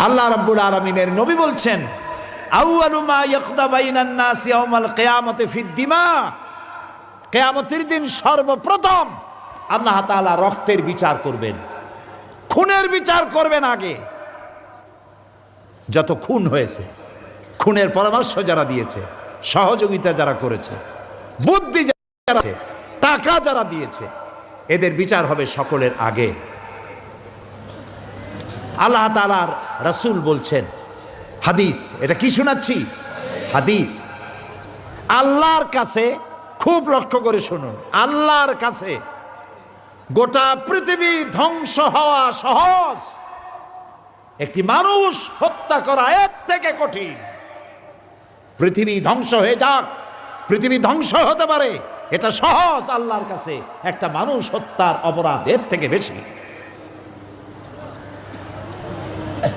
আল্লাহ রাব্বুল আলামিনের নবী বলছেন, আউয়ালু মা ইয়াকদা বাইনান নাস ইয়াউমাল কিয়ামতি ফিদ দিমা, কিয়ামতের দিন সর্বপ্রথম আল্লাহ তাআলা রক্তের বিচার করবেন, খুনের বিচার করবেন। আগে যত খুন হয়েছে, খুনের পরামর্শ যারা দিয়েছে, সহযোগিতা যারা করেছে, বুদ্ধি যারা, টাকা যারা দিয়েছে, এদের বিচার হবে সকলের আগে। আল্লাহ তাআলার রাসূল বলছেন, হাদিস, এটা কি শোনাচ্ছি? হাদিস। আল্লাহর কাছে, খুব লক্ষ্য করে শুনুন, আল্লাহর কাছে গোটা পৃথিবী ধ্বংস হওয়া সহজ, একটি মানুষ হত্যা করা এর থেকে কঠিন। পৃথিবী ধ্বংস হয়ে যাক, পৃথিবী ধ্বংস হতে পারে, এটা সহজ আল্লাহর কাছে। একটা মানুষ হত্যার অপরাধ এর থেকে বেশি।